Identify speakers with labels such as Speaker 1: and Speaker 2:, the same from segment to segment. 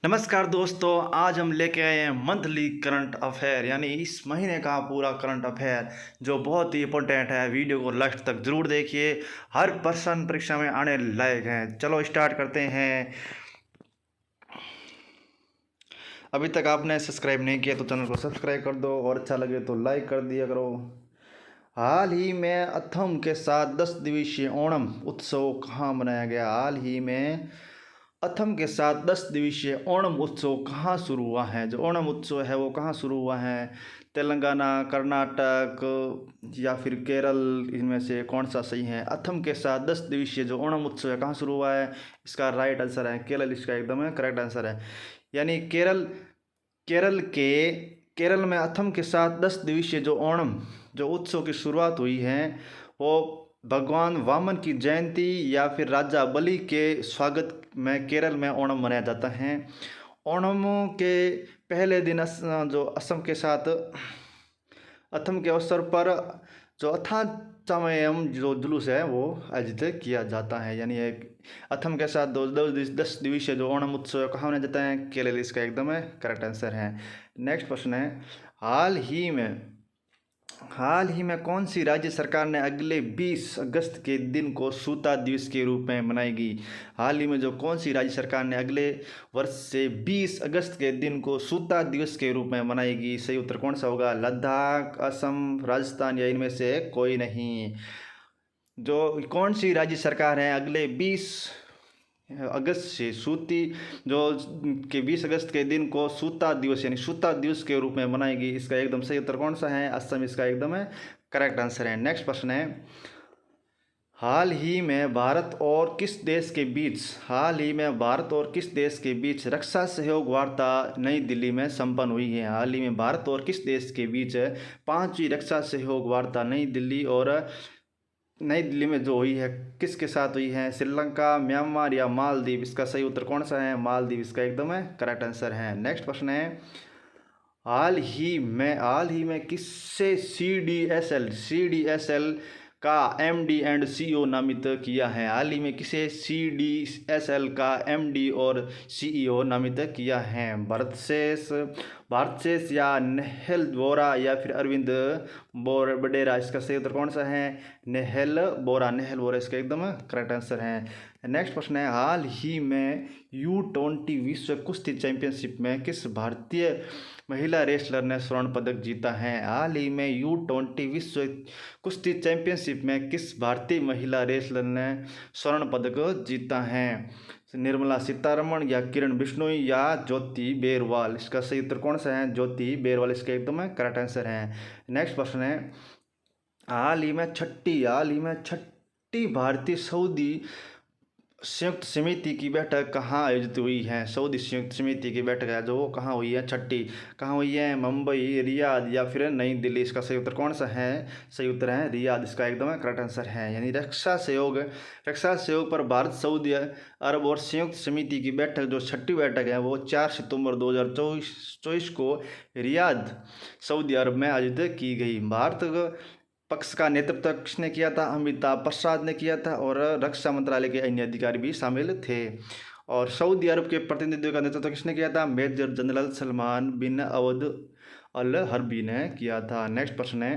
Speaker 1: नमस्कार दोस्तों, आज हम लेके आए हैं मंथली करंट अफेयर यानी इस महीने का पूरा करंट अफेयर जो बहुत ही इंपॉर्टेंट है। वीडियो को लास्ट तक ज़रूर देखिए, हर पर्सन परीक्षा में आने लायक है। चलो स्टार्ट करते हैं। अभी तक आपने सब्सक्राइब नहीं किया तो चैनल को सब्सक्राइब कर दो और अच्छा लगे तो लाइक कर दिया करो। हाल ही में असम के साथ 10 दिवसीय ओणम उत्सव कहाँ मनाया गया? हाल ही में असम के साथ 10 दिवसीय ओणम उत्सव कहाँ शुरू हुआ है? जो ओणम उत्सव है वो कहाँ शुरू हुआ है? तेलंगाना, कर्नाटक या फिर केरल, इनमें से कौन सा सही है? असम के साथ 10 दिवसीय जो ओणम उत्सव है कहाँ शुरू हुआ है? इसका राइट आंसर है केरल। इसका एकदम करेक्ट आंसर है। यानी केरल में असम के साथ 10 दिवसीय जो ओणम जो उत्सव की शुरुआत हुई है वो भगवान वामन की जयंती या फिर राजा बलि के स्वागत में केरल में ओणम मनाया जाता है। ओणम के पहले दिन जो असम के साथ असम के अवसर पर जो अथाचमयम जो जुलूस है वो आयोजित किया जाता है। यानी एक असम के साथ 10 दिवसीय जो ओणम उत्सव कहाँ मनाया जाता है? केरल। इसका एकदम करेक्ट आंसर है। नेक्स्ट प्रश्न है, हाल ही में कौन सी राज्य सरकार ने अगले 20 अगस्त के दिन को सूता दिवस के रूप में मनाएगी? हाल ही में जो कौन सी राज्य सरकार ने अगले वर्ष से 20 अगस्त के दिन को सूता दिवस के रूप में मनाएगी? सही उत्तर कौन सा होगा? लद्दाख, असम, राजस्थान या इनमें से कोई नहीं। जो कौन सी राज्य सरकार है अगले 20 अगस्त से जो के 20 अगस्त के दिन को सूता दिवस यानी सूता दिवस के रूप में मनाएगी? इसका एकदम सही उत्तर कौन सा है? असम। इसका एकदम करेक्ट आंसर है। नेक्स्ट प्रश्न है, हाल ही में भारत और किस देश के बीच रक्षा सहयोग वार्ता नई दिल्ली में संपन्न हुई है? हाल ही में भारत और किस देश के बीच 5वीं रक्षा सहयोग वार्ता नई दिल्ली में जो हुई है किसके साथ हुई है? श्रीलंका, म्यांमार या मालदीव? इसका सही उत्तर कौन सा है? मालदीव। इसका एकदम करेक्ट आंसर है। नेक्स्ट प्रश्न है, हाल ही में किससे CDSL का MD एंड CEO नामित किया है? हाल ही में किसे CDSL का MD और CEO नामित किया है? भारतशेष या नेहल बोरा या फिर अरविंद बडेरा? इसका सही उत्तर कौन सा है? नेहल बोरा। इसका एकदम करेक्ट आंसर है। नेक्स्ट प्रश्न है, हाल ही में U20 विश्व कुश्ती चैंपियनशिप में किस भारतीय महिला रेसलर ने स्वर्ण पदक जीता है? हाल ही में U20 विश्व कुश्ती चैंपियनशिप में किस भारतीय महिला रेसलर ने स्वर्ण पदक जीता है? निर्मला सीतारमण या किरण बिश्नोई या ज्योति बेरवाल? इसका सही उत्तर कौन सा है? ज्योति बेरवाल। इसका एकदम करेक्ट आंसर है। नेक्स्ट प्रश्न है, हाल ही में छठी भारतीय सऊदी संयुक्त समिति की बैठक कहाँ आयोजित हुई है? सऊदी संयुक्त समिति की बैठक है जो वो कहाँ हुई है? छठी कहाँ हुई है? मुंबई, रियाद या फिर नई दिल्ली? इसका सही उत्तर कौन सा है? सही उत्तर है रियाद। इसका एकदम करेक्ट आंसर है। यानी रक्षा सहयोग पर भारत, सऊदी अरब और संयुक्त समिति की बैठक जो छठी बैठक है वो 4 सितंबर 2024 को रियाद, सऊदी अरब में आयोजित की गई। भारत पक्ष का नेतृत्व किसने किया था? अमिताभ प्रसाद ने किया था और रक्षा मंत्रालय के अन्य अधिकारी भी शामिल थे। और सऊदी अरब के प्रतिनिधित्व का नेतृत्व किसने किया था? मेजर जनरल सलमान बिन अवद अल हर्बी ने किया था। नेक्स्ट प्रश्न है,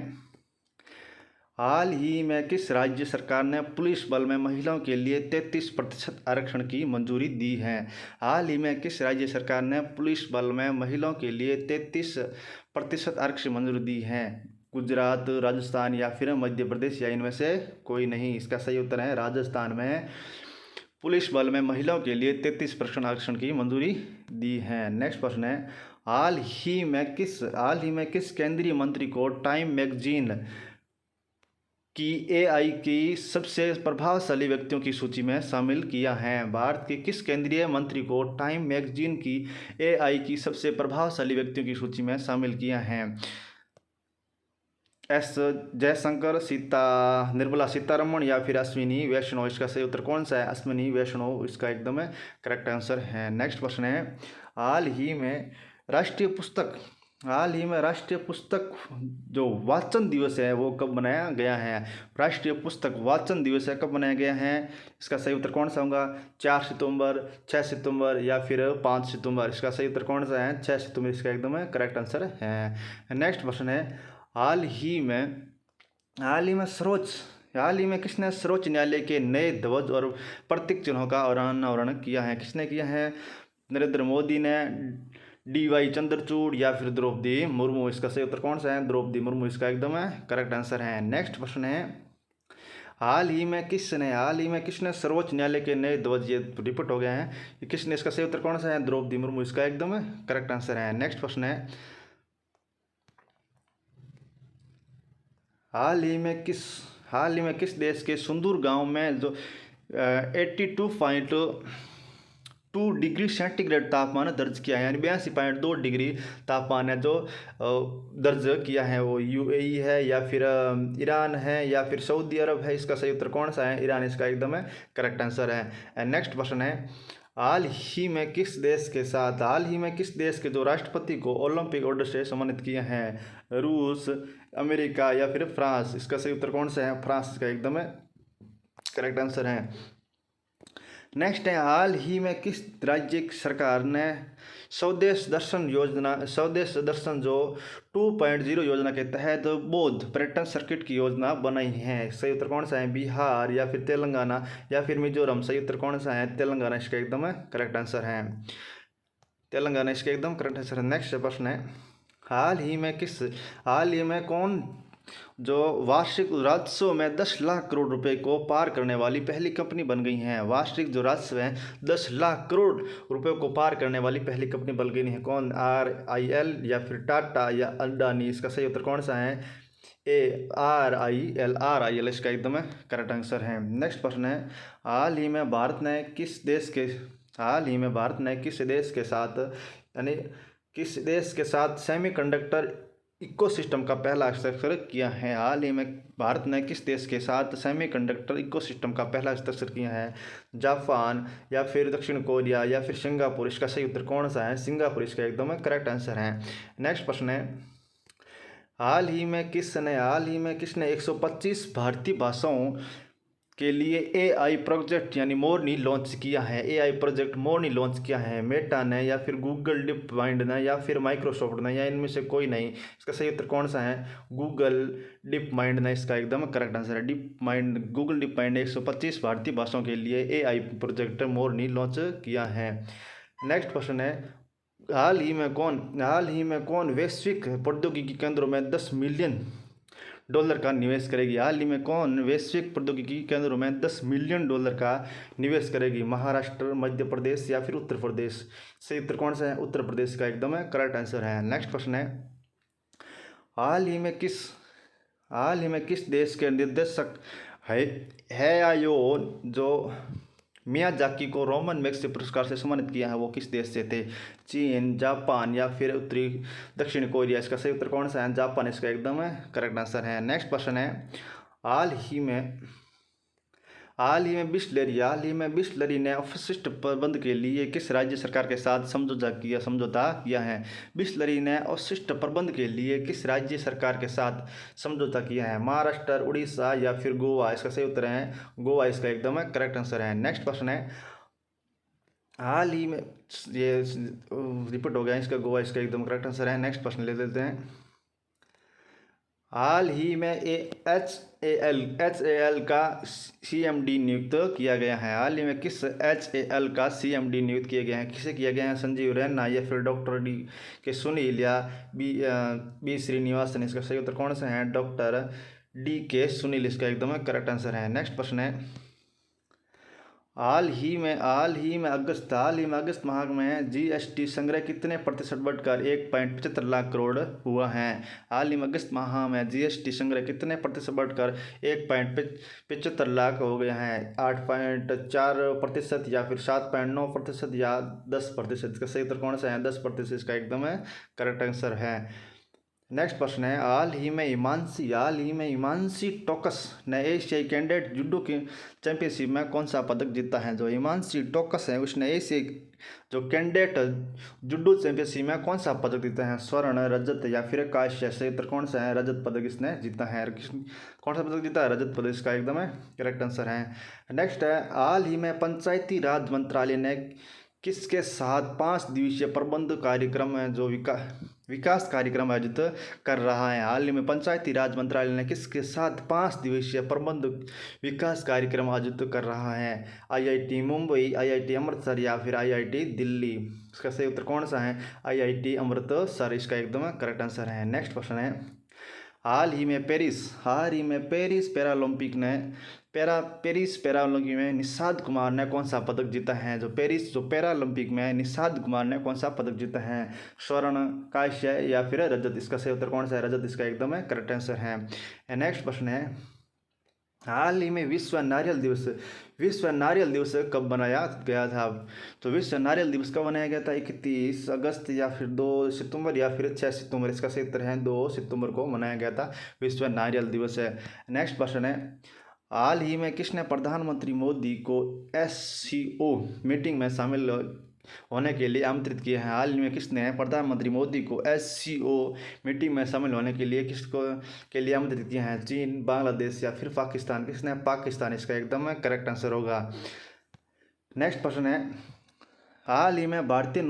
Speaker 1: हाल ही में किस राज्य सरकार ने पुलिस बल में महिलाओं के लिए 33% आरक्षण की मंजूरी दी है? हाल ही में किस राज्य सरकार ने पुलिस बल में महिलाओं के लिए 33% आरक्षण मंजूरी दी है? गुजरात, राजस्थान या फिर मध्य प्रदेश या इनमें से कोई नहीं? इसका सही उत्तर है राजस्थान में पुलिस बल में महिलाओं के लिए 33% आरक्षण की मंजूरी दी है। नेक्स्ट प्रश्न है, हाल ही में किस केंद्रीय मंत्री को टाइम मैगजीन की AI की सबसे प्रभावशाली व्यक्तियों की सूची में शामिल किया है? भारत के किस केंद्रीय मंत्री को टाइम मैगजीन की AI की सबसे प्रभावशाली व्यक्तियों की सूची में शामिल किया है? एस जयशंकर, निर्मला सीतारमण या फिर अश्विनी वैष्णव? इसका सही उत्तर कौन सा है? अश्विनी वैष्णव। इसका एकदम करेक्ट आंसर है। नेक्स्ट प्रश्न है, हाल ही में राष्ट्रीय पुस्तक हाल ही में राष्ट्रीय पुस्तक जो वाचन दिवस है वो कब मनाया गया है? राष्ट्रीय पुस्तक वाचन दिवस है कब मनाया गया है? इसका सही उत्तर कौन सा होगा? 4 सितंबर, 6 सितंबर या फिर 5 सितंबर? इसका सही उत्तर कौन सा है? 6 सितंबर इसका एकदम करेक्ट आंसर है। नेक्स्ट क्वेश्चन है, हाल ही में हाल ही में किसने सर्वोच्च न्यायालय के नए ध्वज और प्रतीक चिन्हों का अनावरण किया है? किसने किया है? नरेंद्र मोदी ने, DY चंद्रचूड़ या फिर द्रौपदी मुर्मू? इसका सही उत्तर कौन सा है? द्रौपदी मुर्मू इसका एकदम करेक्ट आंसर है। नेक्स्ट क्वेश्चन है, हाल ही में किसने सर्वोच्च न्यायालय के नए ध्वज, ये रिपीट हो गए हैं, ये किसने? इसका सही उत्तर कौन सा है? द्रौपदी मुर्मू इसका एकदम करेक्ट आंसर है। नेक्स्ट क्वेश्चन है, हाल ही में किस देश के सुंदूर गांव में जो 82.2 डिग्री सेंटीग्रेड तापमान दर्ज किया है, यानी 82.2 डिग्री तापमान है जो दर्ज किया है, वो UAE है या फिर ईरान है या फिर सऊदी अरब है? इसका सही उत्तर कौन सा है? ईरान इसका एकदम करेक्ट आंसर है। नेक्स्ट क्वेश्चन है, हाल ही में किस देश के जो राष्ट्रपति को ओलंपिक ऑर्डर से सम्मानित किए हैं? रूस, अमेरिका या फिर फ्रांस? इसका सही उत्तर कौन सा है? फ्रांस इसका एकदम करेक्ट आंसर है। नेक्स्ट है, हाल ही में किस राज्य की सरकार ने स्वदेश दर्शन जो 2.0 योजना के तहत बौद्ध पर्यटन सर्किट की योजना बनाई है? सही उत्तर कौन सा है? बिहार या फिर तेलंगाना या फिर मिजोरम? सही उत्तर कौन सा है? तेलंगाना इसका एकदम करेक्ट आंसर है। तेलंगाना इसका एकदम करेक्ट आंसर है। नेक्स्ट प्रश्न है, हाल ही में कौन जो वार्षिक राजस्व में 10 लाख करोड़ रुपए को पार करने वाली पहली कंपनी बन गई है? वार्षिक जो राजस्व है 10 लाख करोड़ रुपए को पार करने वाली पहली कंपनी बन गई है? कौन? RIL या फिर टाटा या अडानी? इसका सही उत्तर कौन सा है? RIL इसका एकदम करेक्ट आंसर है। नेक्स्ट प्रश्न है, हाल ही में भारत ने किस देश के साथ सेमीकंडक्टर इकोसिस्टम का पहला हस्ताक्षर किया है? हाल ही में भारत ने किस देश के साथ सेमीकंडक्टर इकोसिस्टम का पहला हस्ताक्षर किया है? जापान या फिर दक्षिण कोरिया या फिर सिंगापुर? इसका सही उत्तर कौन सा है? सिंगापुर इसका एकदम करेक्ट आंसर है। नेक्स्ट प्रश्न है, हाल ही में किसने 125 भारतीय भाषाओं के लिए AI प्रोजेक्ट यानी मोरनी लॉन्च किया है? AI प्रोजेक्ट मोरनी लॉन्च किया है? मेटा ने या फिर गूगल डीप माइंड ने या फिर माइक्रोसॉफ्ट ने या इनमें से कोई नहीं? इसका सही उत्तर कौन सा है? गूगल डीप माइंड ने इसका एकदम करेक्ट आंसर है। गूगल डीप माइंड ने 125 भारतीय भाषाओं के लिए AI प्रोजेक्ट मोरनी लॉन्च किया है। नेक्स्ट क्वेश्चन है, हाल ही में कौन वैश्विक प्रौद्योगिकी केंद्रों में $10 मिलियन का निवेश करेगी? हाल ही में कौन वैश्विक प्रौद्योगिकी केंद्रों में $10 मिलियन का निवेश करेगी? महाराष्ट्र, मध्य प्रदेश या फिर उत्तर प्रदेश? सही उत्तर कौन सा है? उत्तर प्रदेश का एकदम करेक्ट आंसर है। नेक्स्ट क्वेश्चन है, हाल ही में किस देश के निर्देशक हैयायो जो मियाजाकी को रोमन मैग्सेसे पुरस्कार से सम्मानित किया है, वो किस देश से थे? चीन, जापान या फिर दक्षिण कोरिया? इसका सही उत्तर कौन सा है? जापान इसका एकदम करेक्ट आंसर है। नेक्स्ट क्वेश्चन है, हाल ही में बिस्लरी ने अपशिष्ट प्रबंधन के लिए किस राज्य सरकार के साथ समझौता किया है? बिस्लरी ने अपशिष्ट प्रबंधन के लिए किस राज्य सरकार के साथ समझौता किया है? महाराष्ट्र, उड़ीसा या फिर गोवा? इसका सही उत्तर है गोवा इसका एकदम करेक्ट आंसर है। नेक्स्ट क्वेश्चन है, हाल ही में ये रिपीट हो गया इसका, गोवा इसका एकदम करेक्ट आंसर है। नेक्स्ट क्वेश्चन ले लेते हैं, हाल ही में HAL का CMD नियुक्त किया गया है? हाल ही में किस HAL का CMD नियुक्त किया गया है? किसे किया गया है? संजीव रैना या फिर डॉक्टर DK सुनील या बी श्रीनिवासन? इसका सही उत्तर कौन सा है? डॉक्टर DK सुनील इसका एकदम करेक्ट आंसर है। नेक्स्ट प्रश्न है, हाल ही में अगस्त माह में GST संग्रह कितने प्रतिशत बढ़कर 1.75 लाख करोड़ हुआ है? हाल ही में अगस्त माह में GST संग्रह कितने प्रतिशत बढ़कर 1.75 लाख हो गया है? 8.4% या फिर 7.9% या 10%? इसका सही उत्तर कौन सा है? 10% इसका एकदम करेक्ट आंसर है। नेक्स्ट प्रश्न है हाल ही में हिमांशी टोकस ने एशियाई कैंडिडेट जूडो की चैंपियनशिप में कौन सा पदक जीता है। जो हिमांशी टोकस है उसने एशियाई जो कैंडिडेट जूडो चैंपियनशिप में कौन सा पदक जीता है। स्वर्ण, रजत या फिर कांस्य। सही उत्तर कौन सा है, रजत पदक इसने जीता है। कौन सा पदक जीता है, रजत पदक इसका एकदम है करेक्ट आंसर है। नेक्स्ट है हाल ही में पंचायती राज मंत्रालय ने किसके साथ 5 दिवसीय प्रबंध कार्यक्रम है जो विकास कार्यक्रम आयोजित कर रहा है। हाल ही में पंचायती राज मंत्रालय ने किसके साथ 5 दिवसीय प्रबंध विकास कार्यक्रम आयोजित कर रहा है। आईआईटी मुंबई, आईआईटी अमृतसर या फिर आईआईटी दिल्ली। इसका सही उत्तर कौन सा है, आईआईटी अमृतसर इसका एकदम करेक्ट आंसर है। नेक्स्ट प्रश्न है हाल ही में पेरिस पैरालंपिक में निषाद कुमार ने कौन सा पदक जीता है। जो पैरालंपिक में निषाद कुमार ने कौन सा पदक जीता है। स्वर्ण, कांस्य या फिर रजत। इसका सही उत्तर कौन सा है, रजत इसका एकदम है करेक्ट आंसर है। नेक्स्ट प्रश्न है हाल ही में विश्व नारियल दिवस कब मनाया गया था। तो विश्व नारियल दिवस कब मनाया गया था, 31 अगस्त या फिर 2 सितंबर या फिर 6 सितंबर। इसका सही उत्तर है 2 सितंबर को मनाया गया था विश्व नारियल दिवस है। नेक्स्ट प्रश्न है हाल ही में किसने प्रधानमंत्री मोदी को SCO मीटिंग में शामिल होने के लिए आमंत्रित किया है। हाल ही में किसने प्रधानमंत्री मोदी को SCO मीटिंग में शामिल होने के लिए के लिए आमंत्रित किया है। चीन, बांग्लादेश या फिर पाकिस्तान। किसने, पाकिस्तान इसका एकदम करेक्ट आंसर होगा। नेक्स्ट प्रश्न है हाल ही में भारतीय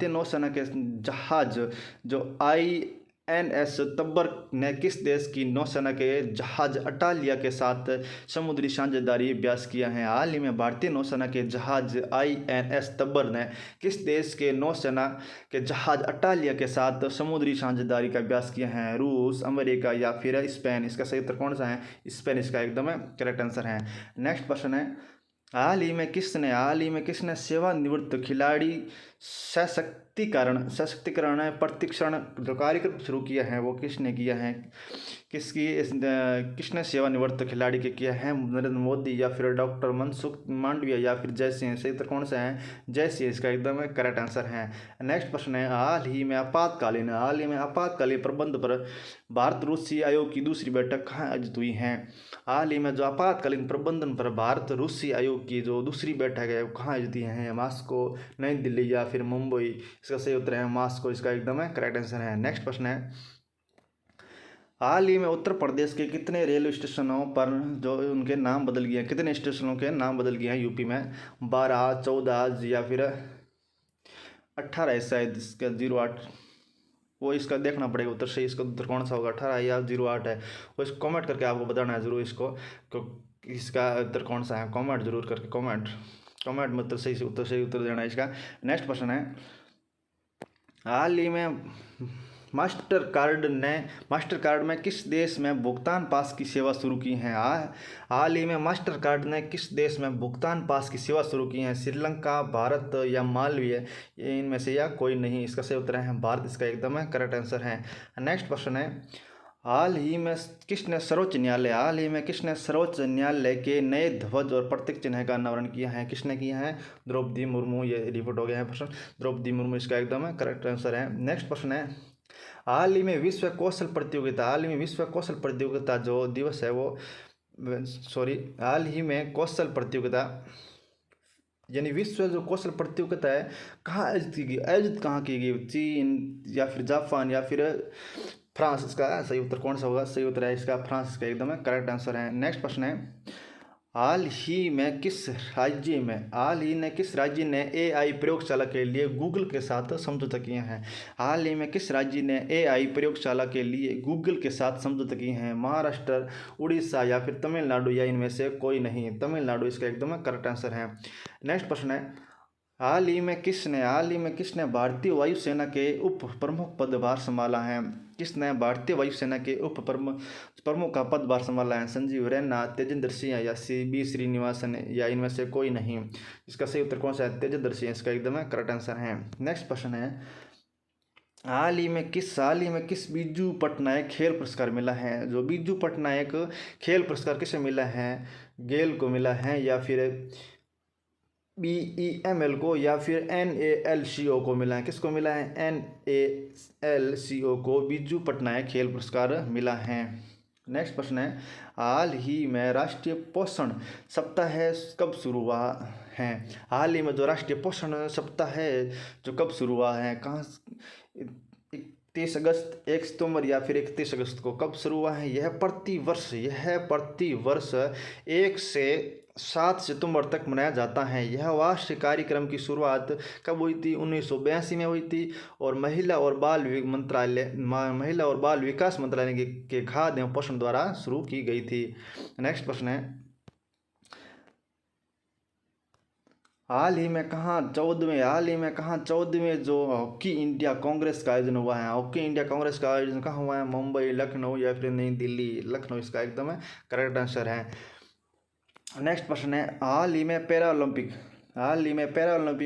Speaker 1: नौसेना के जहाज जो INS तब्बर ने किस देश की नौसेना के जहाज अटालिया के साथ समुद्री साझेदारी अभ्यास किया है। हाल ही में भारतीय नौसेना के जहाज INS तब्बर ने किस देश के नौसेना के जहाज अटालिया के साथ समुद्री साझेदारी का अभ्यास किया है। रूस, अमेरिका या फिर स्पेन। इसका सही उत्तर कौन सा है, स्पेन इसका एकदम करेक्ट आंसर है। नेक्स्ट प्रश्न है हाल ही में किसने सेवानिवृत्त खिलाड़ी सशक्तिकरण प्रशिक्षण जो कार्यक्रम शुरू किया है वो किसने किया है। किसने सेवानिवृत्त खिलाड़ी के किया है, नरेंद्र मोदी या फिर डॉक्टर मनसुख मांडविया या फिर जय सिंह। सही उत्तर कौन सा है, जय सिंह इसका एकदम करेक्ट आंसर है। नेक्स्ट प्रश्न है हाल ही में आपातकालीन प्रबंध पर भारत रूसी आयोग की दूसरी बैठक कहाँ आयोजित हुई है। हाल ही में जो आपातकालीन प्रबंधन पर भारत रूसी आयोग की जो दूसरी बैठक है वो कहाँ आयोजित हुई है। मॉस्को, नई दिल्ली या फिर मुंबई। इसका सही उत्तर है मॉस्को इसका एकदम करेक्ट आंसर है। नेक्स्ट प्रश्न है हाल ही में उत्तर प्रदेश के कितने रेलवे स्टेशनों पर जो उनके नाम बदल गए हैं, कितने स्टेशनों के नाम बदल गए हैं यूपी में। 12, 14 या फिर 18 शायद इसका 08 वो इसका देखना पड़ेगा उत्तर सही। इसका उत्तर कौन सा होगा, 18 या 08 है। वो इसको कमेंट करके आपको बताना है ज़रूर इसको इसका उत्तर कौन सा है। कमेंट जरूर करके कमेंट मतलब सही उत्तर देना है इसका। नेक्स्ट प्रश्न है हाल ही में मास्टर कार्ड में किस देश में भुगतान पास की सेवा शुरू की है। हाल ही में मास्टर कार्ड ने किस देश में भुगतान पास की सेवा शुरू की है। श्रीलंका, भारत या मालवीय, इनमें से या कोई नहीं। इसका सही उत्तर है भारत इसका एकदम करेक्ट आंसर है। नेक्स्ट प्रश्न है हाल ही में किसने सर्वोच्च न्यायालय के नए ध्वज और प्रतीक चिन्ह का अनावरण किया है। किसने किया है, द्रौपदी मुर्मू। ये रिपोर्ट हो गया है प्रश्न, द्रौपदी मुर्मू इसका एकदम करेक्ट आंसर है। नेक्स्ट प्रश्न है हाल ही में विश्व कौशल प्रतियोगिता जो दिवस है वो हाल ही में कौशल प्रतियोगिता यानी विश्व जो कौशल प्रतियोगिता है कहाँ आयोजित कहाँ की गई। चीन या फिर जापान या फिर फ्रांस। इसका सही उत्तर कौन सा होगा, सही उत्तर है इसका फ्रांस का एकदम करेक्ट आंसर है। नेक्स्ट प्रश्न है हाल ही में किस राज्य ने AI प्रयोगशाला के लिए गूगल के साथ समझौता किए हैं। हाल ही में किस राज्य ने AI प्रयोगशाला के लिए गूगल के साथ समझौता किए हैं। महाराष्ट्र, उड़ीसा या फिर तमिलनाडु या इनमें से कोई नहीं। तमिलनाडु इसका एकदम करेक्ट आंसर है। नेक्स्ट प्रश्न है हाल ही में किसने भारतीय वायुसेना के उप प्रमुख पदभार संभाला है। किसने भारतीय वायुसेना के उप प्रमुख का पदभार संभाला है। संजीव रैना, तेजेंद्र सिंह या B श्रीनिवासन या इनमें से कोई नहीं। इसका सही उत्तर कौन सा है, तेजेंद्र सिंह इसका एकदम करेक्ट आंसर है। नेक्स्ट प्रश्न है हाल ही में किस बीजू पटनायक खेल पुरस्कार मिला है। जो बीजू पटनायक खेल पुरस्कार किसे मिला है, गेल को मिला है या फिर BEML को या फिर NALCO को मिला है? किसको मिला है? NALCO को बिरजू पटनायक खेल पुरस्कार मिला है। नेक्स्ट प्रश्न है, हाल ही में राष्ट्रीय पोषण सप्ताह कब शुरू हुआ है? हाल ही में जो राष्ट्रीय पोषण सप्ताह है जो कब शुरू हुआ है, कहाँ? 31 अगस्त, 1 सितंबर या फिर 31 अगस्त को कब शुरू हुआ है? यह प्रतिवर्ष 1 से 7 सितंबर तक मनाया जाता है। यह वार्षिक कार्यक्रम की शुरुआत कब हुई थी? 1982 में हुई थी और महिला और बाल विकास मंत्रालय के खाद्य एवं पोषण द्वारा शुरू की गई थी। नेक्स्ट प्रश्न है, हाल ही में कहाँ 14वें जो हॉकी इंडिया कांग्रेस का आयोजन हुआ है? हॉकी इंडिया कांग्रेस का आयोजन कहाँ हुआ है? मुंबई, लखनऊ या फिर नई दिल्ली? लखनऊ इसका एकदम करेक्ट आंसर है। नेक्स्ट प्रश्न है, हाल ही में पैरालंपिक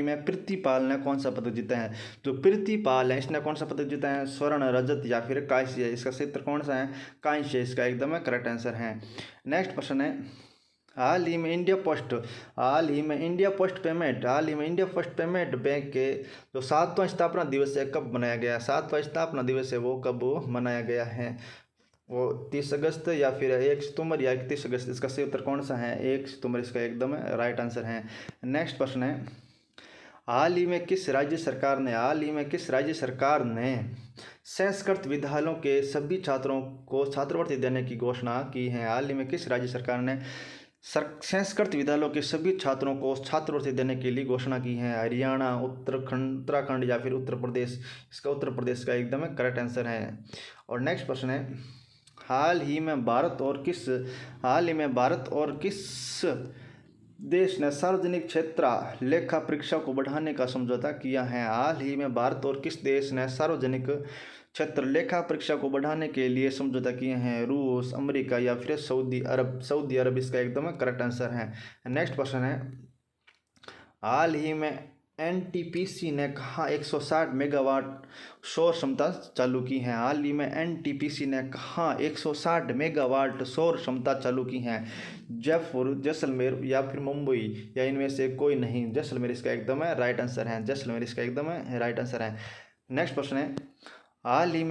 Speaker 1: में प्रीतिपाल ने कौन सा पदक जीता है? जो प्रीतिपाल है इसने कौन सा पदक जीता है? स्वर्ण, रजत या फिर कांस्य? इसका सही उत्तर कौन सा है? कांस्य इसका एकदम करेक्ट आंसर है। नेक्स्ट प्रश्न है, हाल ही में इंडिया पोस्ट पेमेंट बैंक के जो 7वां स्थापना दिवस है कब मनाया गया? 7वां स्थापना दिवस है वो कब मनाया गया है? वो 30 अगस्त या फिर 1 सितंबर या 31 अगस्त? इसका सही उत्तर कौन सा है? 1 सितंबर इसका एकदम राइट आंसर है। नेक्स्ट प्रश्न है, हाल ही में किस राज्य सरकार ने संस्कृत विद्यालयों के सभी छात्रों को छात्रवृत्ति देने की घोषणा की है? हाल ही में किस राज्य सरकार ने संस्कृत विद्यालयों के सभी छात्रों को छात्रवृत्ति देने के लिए घोषणा की है? हरियाणा, उत्तराखंड या फिर उत्तर प्रदेश? इसका उत्तर प्रदेश का एकदम करेक्ट आंसर है। और नेक्स्ट प्रश्न है, हाल ही में भारत और किस देश ने सार्वजनिक क्षेत्र लेखा परीक्षा को बढ़ाने का समझौता किया है? हाल ही में भारत और किस देश ने सार्वजनिक क्षेत्र लेखा परीक्षा को बढ़ाने के लिए समझौता किए हैं? रूस, अमेरिका या फिर सऊदी अरब इसका एकदम करेक्ट आंसर है। नेक्स्ट प्रश्न है, हाल ही में NTPC ने कहाँ 160 मेगावाट सौर क्षमता चालू की है? हाल ही में NTPC ने कहाँ 160 मेगावाट सौर क्षमता चालू की है? जयपुर, जैसलमेर या फिर मुंबई या इनमें से कोई नहीं? जैसलमेर इसका एकदम राइट आंसर है। जैसलमेर इसका एकदम राइट आंसर है। नेक्स्ट प्रश्न है, हाल ही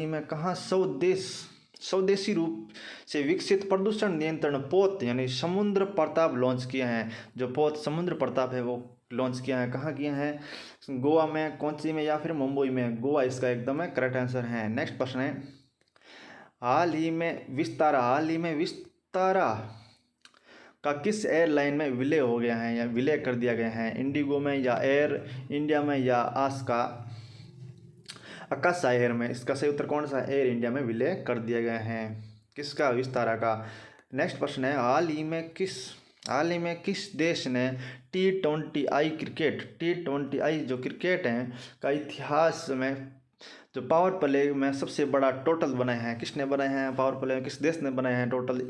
Speaker 1: में कहाँ स्वदेशी रूप से विकसित प्रदूषण नियंत्रण पोत यानी समुद्र प्रताप लॉन्च किया है? जो पोत समुद्र प्रताप है वो लॉन्च किया है, कहाँ किया है? गोवा में, कोच्चि में या फिर मुंबई में? गोवा इसका एकदम करेक्ट आंसर है। नेक्स्ट प्रश्न है, हाल ही में विस्तारा का किस एयरलाइन में विलय हो गया है या विलय कर दिया गया है? इंडिगो में या एयर इंडिया में या आकाशा एयर में? इसका सही उत्तर कौन सा? एयर इंडिया में विलय कर दिया गया है। किसका? विस्तारा का। नेक्स्ट प्रश्न है, हाल ही में किस देश ने T20I जो क्रिकेट है का इतिहास में जो पावर प्ले में सबसे बड़ा टोटल बनाए हैं? किसने बनाए हैं पावर प्ले? किस देश ने बनाए हैं टोटल?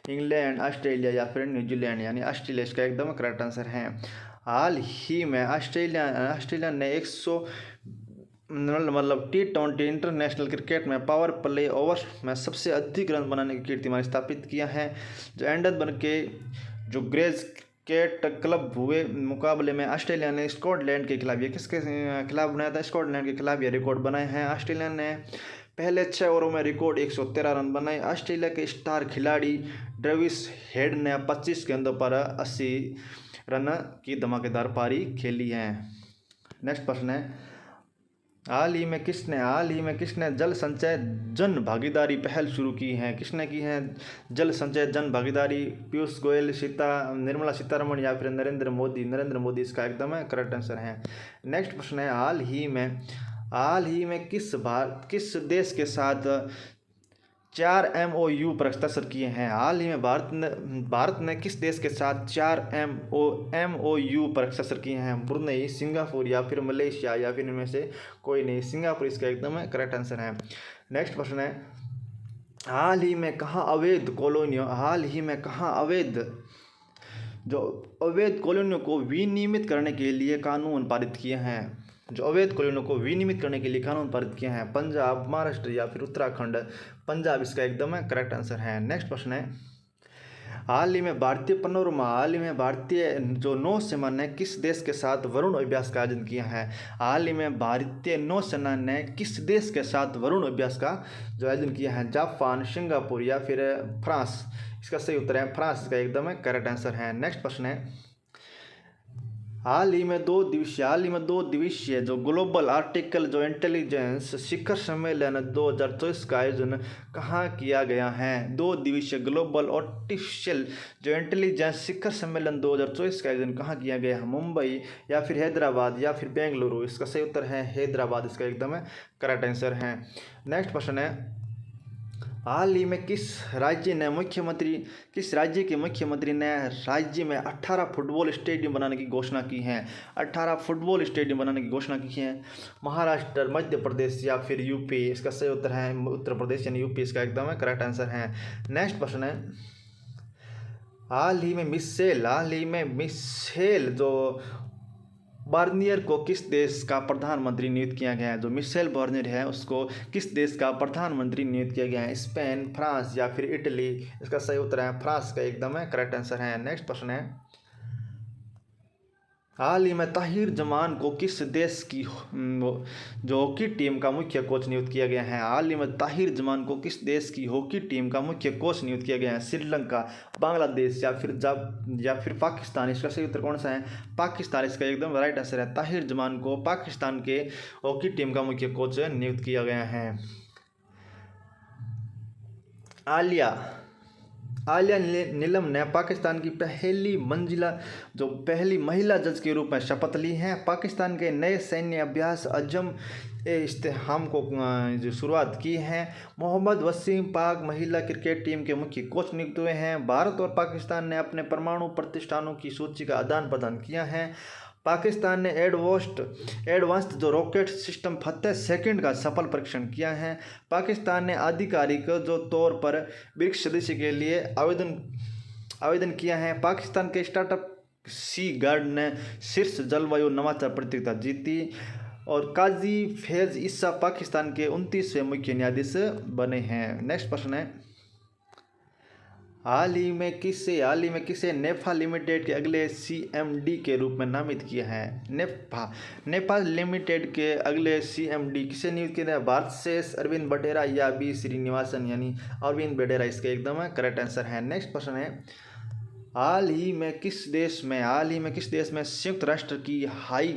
Speaker 1: इंग्लैंड, ऑस्ट्रेलिया या फिर न्यूजीलैंड? यानी ऑस्ट्रेलिया इसका एकदम करेक्ट आंसर है। हाल ही में ऑस्ट्रेलिया ने 100 T20 इंटरनेशनल क्रिकेट में पावर प्ले ओवर में सबसे अधिक रन बनाने की कीर्तिमान स्थापित किया है। जो एंडनबर्ग के जो ग्रेज क्रिकेट क्लब हुए मुकाबले में ऑस्ट्रेलिया ने स्कॉटलैंड के खिलाफ, ये किसके खिलाफ बनाया था? स्कॉटलैंड के खिलाफ ये रिकॉर्ड बनाए हैं। ऑस्ट्रेलिया ने पहले 6 ओवरों में रिकॉर्ड 113 रन बनाए। ऑस्ट्रेलिया के स्टार खिलाड़ी ट्रेविस हेड ने 25 गेंदों पर 80 रन की धमाकेदार पारी खेली है। नेक्स्ट प्रश्न है, हाल ही में किसने जल संचय जन भागीदारी पहल शुरू की है? किसने की है जल संचय जन भागीदारी? पीयूष गोयल, निर्मला सीतारमण या फिर नरेंद्र मोदी इसका एकदम करेक्ट आंसर है। नेक्स्ट प्रश्न है, हाल ही में किस देश के साथ 4 MOU पर हस्ताक्षर किए हैं? हाल ही में भारत ने किस देश के साथ 4 MOU पर हस्ताक्षर किए हैं? ब्रुनेई, सिंगापुर या फिर मलेशिया या फिर इनमें से कोई नहीं? सिंगापुर इसका एकदम करेक्ट आंसर है। नेक्स्ट प्रश्न है, हाल ही में कहाँ अवैध कॉलोनियों को विनियमित करने के लिए कानून पारित किए हैं? जो अवैध कॉलोनियों को विनियमित करने के लिए कानून पारित किए हैं? पंजाब, महाराष्ट्र या फिर उत्तराखंड? पंजाब इसका एकदम करेक्ट आंसर है। नेक्स्ट प्रश्न है, हाल ही में भारतीय पनोरमा, हाल ही में भारतीय जो नौसेना ने किस देश के साथ वरुण अभ्यास का आयोजन किया है? हाल ही में भारतीय नौसेना ने किस देश के साथ वरुण अभ्यास का जो आयोजन किया है? जापान, सिंगापुर या फिर फ्रांस? इसका सही उत्तर है फ्रांस, इसका एकदम करेक्ट आंसर है। नेक्स्ट प्रश्न है, हाल ही में 2 दिवसीय जो ग्लोबल आर्टिकल जो इंटेलिजेंस शिखर सम्मेलन 2024 का आयोजन कहाँ किया गया है? 2 दिवसीय ग्लोबल आर्टिफिशियल जो इंटेलिजेंस शिखर सम्मेलन 2024 का आयोजन कहाँ किया गया है? मुंबई या फिर हैदराबाद या फिर बेंगलुरु? इसका सही उत्तर है हैदराबाद, इसका एकदम करेक्ट आंसर है। नेक्स्ट प्रश्न है, हाल ही में किस राज्य के मुख्यमंत्री ने राज्य में 18 फुटबॉल स्टेडियम बनाने की घोषणा की है? 18 फुटबॉल स्टेडियम बनाने की घोषणा की है। महाराष्ट्र, मध्य प्रदेश या फिर यूपी? इसका सही उत्तर है उत्तर प्रदेश यानी यूपी, इसका एकदम करेक्ट आंसर है। नेक्स्ट प्रश्न है, हाल ही में मिशेल जो बार्नियर को किस देश का प्रधानमंत्री नियुक्त किया गया है? जो मिशेल बार्नियर है उसको किस देश का प्रधानमंत्री नियुक्त किया गया है? स्पेन, फ्रांस या फिर इटली? इसका सही उत्तर है फ्रांस, का एकदम करेक्ट आंसर है। नेक्स्ट प्रश्न है, हाल ही में ताहिर जमान को किस देश की जो हॉकी टीम का मुख्य कोच नियुक्त किया गया है? हाल ही में ताहिर जमान को किस देश की हॉकी टीम का मुख्य कोच नियुक्त किया गया है? श्रीलंका, बांग्लादेश या फिर पाकिस्तान? इसका सही उत्तर कौन सा है? पाकिस्तान, इसका एकदम राइट आंसर है। ताहिर जमान को पाकिस्तान के हॉकी टीम का मुख्य कोच नियुक्त किया गया है। आलिया नीलम ने पाकिस्तान की पहली महिला जज के रूप में शपथ ली है। पाकिस्तान के नए सैन्य अभ्यास अजम इस्तेहाम को जो शुरुआत की है। मोहम्मद वसीम पाक महिला क्रिकेट टीम के मुख्य कोच नियुक्त हुए हैं। भारत और पाकिस्तान ने अपने परमाणु प्रतिष्ठानों की सूची का आदान प्रदान किया है। पाकिस्तान ने एडवांस्ड जो रॉकेट सिस्टम फतेह सेकंड का सफल परीक्षण किया है। पाकिस्तान ने आधिकारिक जो तौर पर ब्रिक्स सदस्य के लिए आवेदन किया है। पाकिस्तान के स्टार्टअप सी गार्ड ने शीर्ष जलवायु नवाचार प्रतियोगिता जीती। और काजी फैज ईसा पाकिस्तान के 29वें मुख्य न्यायाधीश बने हैं। नेक्स्ट प्रश्न है, हाल ही में किसे नेफा लिमिटेड के अगले CMD के रूप में नामित किया है? नेफा लिमिटेड के अगले CMD किसे नियुक्त किया है? भारत से अरविंद बडेरा या बी श्रीनिवासन यानी अरविंद बडेरा? इसका एकदम करेक्ट आंसर है। नेक्स्ट प्रश्न है, हाल ही में किस देश में संयुक्त राष्ट्र की हाई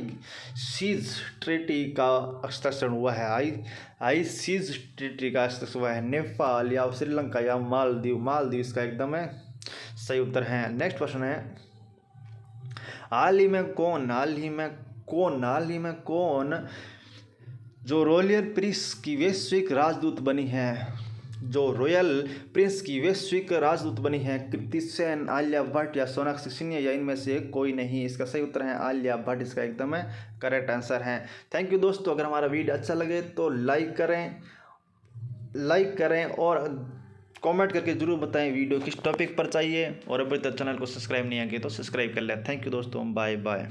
Speaker 1: सीज ट्रीटी का हस्ताक्षर हुआ है? हाई सीज ट्रीटी का हस्ताक्षर हुआ है। नेपाल या श्रीलंका या मालदीव? इसका एकदम सही उत्तर है। नेक्स्ट प्रश्न है, हाल ही में कौन जो रॉयल प्रिंस की वैश्विक राजदूत बनी है? कृति सेन, आलिया भट्ट या सोनाक्षी सिन्हा या इनमें से कोई नहीं? इसका सही उत्तर है आलिया भट्ट, इसका एकदम करेक्ट आंसर है। थैंक यू दोस्तों, अगर हमारा वीडियो अच्छा लगे तो लाइक करें और कमेंट करके जरूर बताएं वीडियो किस टॉपिक पर चाहिए। और अभी तक चैनल को सब्सक्राइब नहीं किया तो सब्सक्राइब कर लें। थैंक यू दोस्तों, बाय बाय।